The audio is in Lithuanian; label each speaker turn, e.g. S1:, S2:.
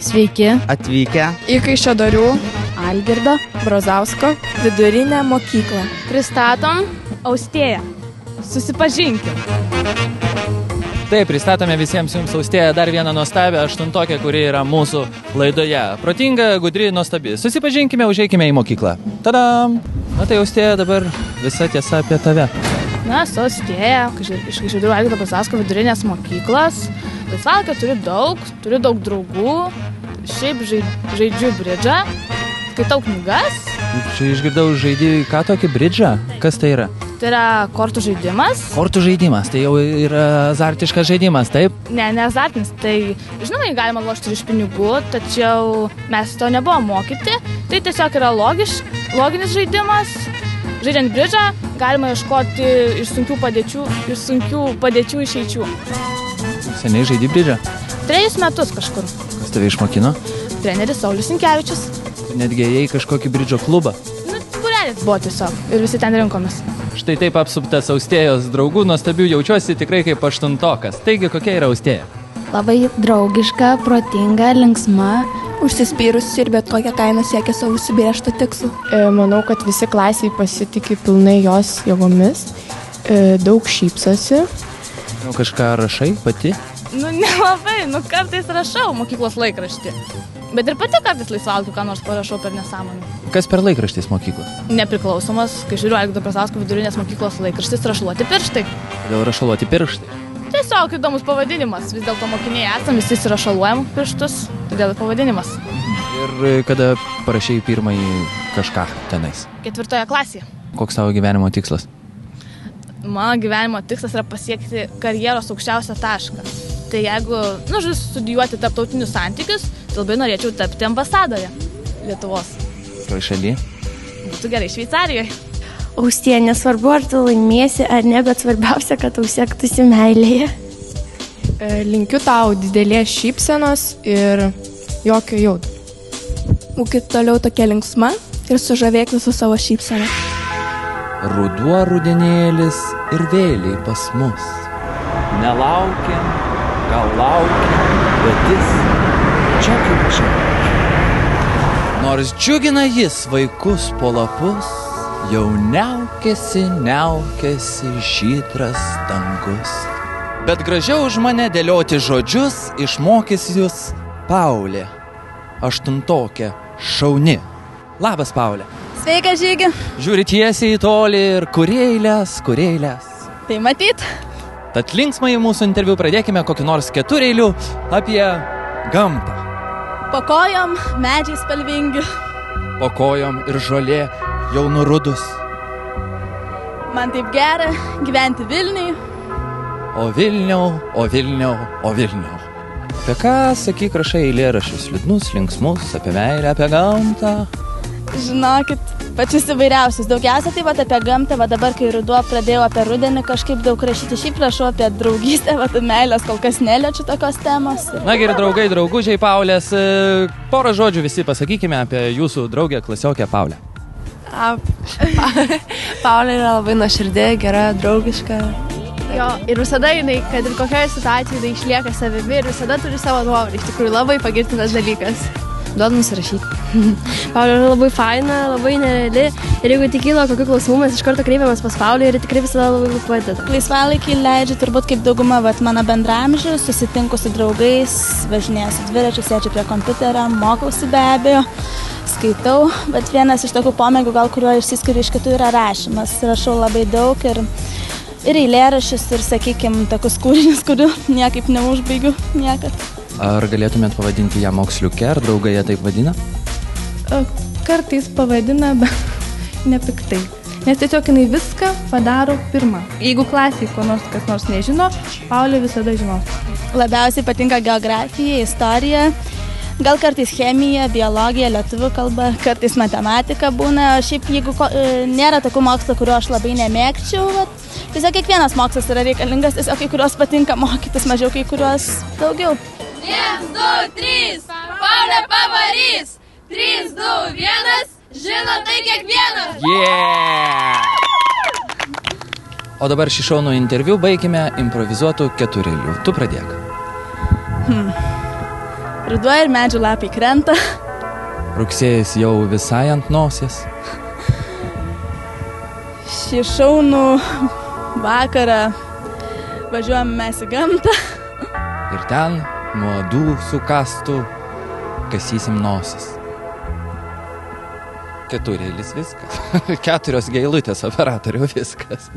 S1: Sveiki.
S2: Atvykę
S3: į Kaišiadorių Algirdo Brazausko vidurinę mokyklą.
S4: Pristatom Austėją. Susipažinkim.
S5: Taip, pristatome visiems jums Austėją, dar vieną nuostabią aštuntokę, kuri yra mūsų laidoje. Protinga, gudri, nuostabi. Susipažinkime, užeikime į mokyklą. Tadam! Na tai Austėja, dabar visa tiesa apie tave.
S4: Na, esu Austėja, iš Kaišiadorių Algirdo Brazausko vidurinės mokyklos. Laisvalaikio turiu daug draugų. Šiaip žaidžiu bridžą, skaitau knygas.
S5: Čia išgirdau, žaidži ką tokį bridžą? Kas tai yra?
S4: Tai yra kortų žaidimas.
S5: Kortų žaidimas, tai jau yra azartiškas žaidimas, taip?
S4: Ne azartinis, tai žinoma, jį galima lošti ir iš pinigų, tačiau mes to nebuvom mokyti. Tai tiesiog yra loginis žaidimas. Žaidžiant bridžą galima ieškoti iš sunkių padėčių išeičių.
S5: Seniai žaidži bridžą?
S4: 3 metus kažkur.
S5: Kas tave išmokino?
S4: Treneris Saulius Sinkevičius.
S5: Netgi ėjai kažkokį bridžo klubą?
S4: Būrelis buvo tiesiog ir visi ten rinkomės.
S5: Štai taip apsuptas Austėjos draugų, nuostabių, jaučiuosi tikrai kaip aštuntokas. Taigi, kokia yra Austėja?
S1: Labai draugiška, protinga, linksma.
S3: Užsispyrusi ir bet kokią kainą siekia savo užsibrėžto tikslo.
S6: Manau, kad visi klasiai pasitikė pilnai jos jėgomis. Daug šypsosi.
S5: Kažką rašai pati?
S4: Nelabai, kartais rašau mokyklos laikraštį. Bet ir pati kartais laisvalaikiu, ką nors parašau per nesąmonę.
S5: Kas per laikraštis mokyklos?
S4: Nepriklausomas, Kaišiadorių Algirdo Brazausko vidurinės mokyklos laikraštis Rašaluoti pirštai.
S5: Kodėl Rašaluoti pirštai?
S4: Tiesiog įdomus pavadinimas. Vis dėlto mokiniai esam, visi rašaluojam pirštus, todėl pavadinimas.
S5: Ir kada parašei pirmąjį kažką tenais?
S4: 4 klasėje.
S5: Koks tavo gyvenimo tikslas?
S4: Mano gyvenimo tikslas yra pasiekti karjeros aukščiausią tašką. Tai jeigu, studijuoti tarptautinius santykius, tai labai norėčiau tapti ambasadore Lietuvos.
S5: Kokioj šalyje?
S4: Būtų gerai Šveicarijoje.
S7: Austėja, nesvarbu, ar tu laimėsi ar ne, bet svarbiausia, kad tau sektųsi meilėje.
S6: Linkiu tau didelės šypsenos ir jokio jaudulio.
S3: Būkit toliau tokia linksma ir sužavėk visų savo šypseną.
S5: Ruduo rudenėlis ir vėliai pas mus. Nelaukiam, gal laukiam, bet jis čia kaip čia. Nors džiugina jis vaikus po lapus, jau niaukėsi žydras dangus. Bet gražiau už mane dėlioti žodžius išmokys jūs Paulė, aštuntokė, šauni. Labas, Paulė.
S4: Sveika, Žygi.
S5: Žiūri tiesiai į tolį ir kur eilės.
S4: Tai matyt.
S5: Tad linksmai mūsų interviu pradėkime kokį nors 4 eilių apie gamtą.
S4: Po kojom medžiai spalvingi.
S5: Po kojom ir žolė jau nurudus.
S4: Man taip gera gyventi Vilniui.
S5: O Vilniau. Apie ką, sakyk, rašai eilėraščius liūdnus, linksmus, apie meilę, apie gamtą?
S4: Žinokit, pačius įvairiausius. Daugiausia taip pat apie gamtą, dabar kai ruduo pradėjau apie rudenį kažkaip daug rašyti. Šiaip rašau apie draugystę, meilės kol kas neliečiu tokios temos.
S5: Na gerai, draugai, draugužiai Paulės, porą žodžių visi pasakykime apie jūsų draugę, klasiokę Paulę.
S3: Paulė yra labai nuoširdė, gera, draugiška.
S4: Jo, ir visada jinai, kad ir kokioje situacijoje jinai išlieka savimi ir visada turi savo nuomonę. Iš tikrųjų labai pagirtinas dalykas.
S7: Duodu nusirašyti. Paulė yra labai faina, labai nereali. Ir jeigu tik kyla kokių klausimų, mes iš karto kreipiamės pas Paulę ir tikrai visada labai padeda.
S4: Laisvalaikį leidžiu turbūt kaip dauguma mano bendramžių, susitinku su draugais, važinėju su dviračiu, sėdžiu prie kompiuterio, mokausi be abejo, skaitau, bet vienas iš tokių pomėgių, gal kuriuo išsiskiriu iš kitų, yra rašymas. Rašau labai daug ir eilėraščius ir, sakykime, tokius kūrinius, kurių niekaip neužbaigiu niekad.
S5: Ar galėtumėt pavadinti ją moksliuke, ar draugai ją taip vadina?
S6: Kartais pavadina, bet nepiktai. Nes tiesiog jinai viską padaro pirmą. Jeigu klasiai kas nors nežino, Paulė visada žinos.
S4: Labiausiai patinka geografija, istorija, gal kartais chemija, biologija, lietuvių kalba, kartais matematika būna. Šiaip jeigu nėra tokių mokslų, kuriuo aš labai nemėgčiau, tiesiog kiekvienas mokslas yra reikalingas, tiesiog kai kuriuos patinka mokytis mažiau, kai kuriuos daugiau.
S8: 1, 2, 3, Paulė pavarys. 3, 2, 1, žino tai kiekvienas.
S5: Yeah! O dabar šį šaunų interviu baigime improvizuotų 4 eilių. Tu pradėk.
S4: Ruduo ir medžių lapai krenta.
S5: Rugsėjas jau visai ant nosies.
S4: Šį šaunų vakarą važiuojame mes į gamtą.
S5: Ir ten nuo dūsų kastų kasysim nosis. Keturėlis viskas. 4 geilutės operatorių viskas.